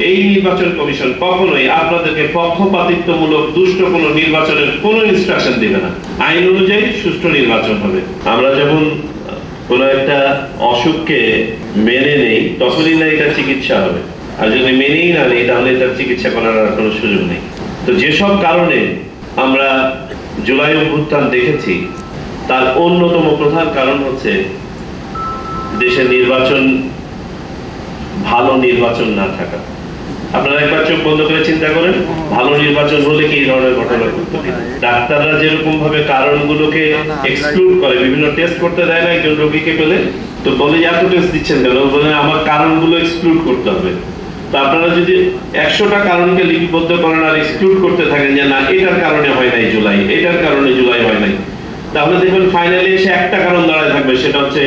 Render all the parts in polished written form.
এই নির্বাচন কমিশন কখনোই আপনাদেরকে পক্ষপাতিত্বমূলক দুষ্ট কোনো নির্বাচনের কোনো ইনস্ট্রাকশন দিবে না। আইন অনুযায়ী সুষ্ঠু নির্বাচন হবে। আমরা যখন কোনো একটা অসুখকে মেনে নেই তখনই না এটা চিকিৎসা হবে, আর যদি মেনেই না নেই তাহলে এটার চিকিৎসা করার আর কোনো সুযোগ নেই। তো যেসব কারণে আমরা জুলাই অভ্যুত্থান দেখেছি তার অন্যতম প্রধান কারণ হচ্ছে দেশের নির্বাচন, ভালো নির্বাচন না থাকা। আপনারা একবার চোখ বন্ধ করে চিন্তা করেন, ভালো নির্বাচন হলে কি এই ধরনের ঘটনা ঘটতো? ডাক্তাররা যেরকম ভাবে কারণগুলোকে এক্সক্লুড করে, বিভিন্ন টেস্ট করতে দেয় না একজন রোগীকে পেলে, তো বলে এত টেস্ট দিচ্ছেন কেন? বলে আমার কারণগুলো এক্সক্লুড করতে হবে। তো আপনারা যদি 100টা কারণকে লিপিবদ্ধ করেন আর এক্সক্লুড করতে থাকেন যে না এটার কারণে হয় নাই জুলাই, এটার কারণে জুলাই হয় নাই, তাহলে দেখবেন ফাইনালি এসে একটা কারণ দাঁড়ায় থাকবে, সেটা হচ্ছে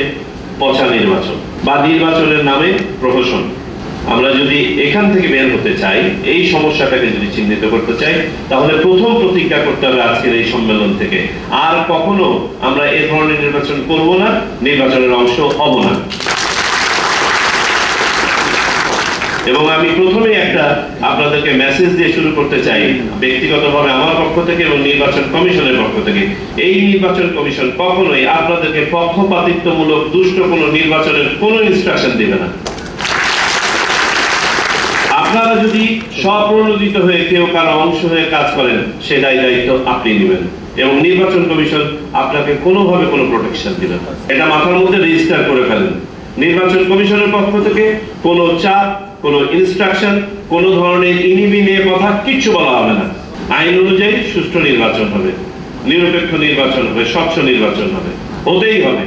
পচা নির্বাচন বা নির্বাচনের নামে প্রহসন। আমরা যদি এখান থেকে বের হতে চাই, এই সমস্যাটাকে যদি চিহ্নিত করতে চাই, তাহলে প্রথম প্রতিজ্ঞা করতে হবে আজকের এই সম্মেলন থেকে আর কখনো আমরা এই ধরনের নির্বাচন করব না, নির্বাচনের অংশ হব না। এবং আমি প্রথমেই একটা আপনাদেরকে মেসেজ দিয়ে শুরু করতে চাই, ব্যক্তিগতভাবে আমার পক্ষ থেকে এবং নির্বাচন কমিশনের পক্ষ থেকে। এই নির্বাচন কমিশন কখনোই আপনাদেরকে পক্ষপাতিত্বমূলক দুষ্ট কোনো নির্বাচনের কোনো ইনস্ট্রাকশন দিবে না। আপনারা যদি স্বপ্রণোদিত হয়ে কেউ কারো অংশ হয়ে কাজ করেন, সেটাই দায়িত্ব আপনি নেবেন এবং নির্বাচন কমিশন আপনাকে কোনোভাবে কোনো প্রোটেকশন দিবে না। এটা মাথার মধ্যে রেজিস্টার করে ফেলেন। নির্বাচন কমিশনের পক্ষ থেকে কোনো চাপ, কোনো ইনস্ট্রাকশন, কোনো ধরনের ইনিবি নিয়ে কথা কিচ্ছু বলা হবে না। আইন অনুযায়ী সুষ্ঠু নির্বাচন হবে, নিরপেক্ষ নির্বাচন হবে, স্বচ্ছ নির্বাচন হবে, হতেই হবে।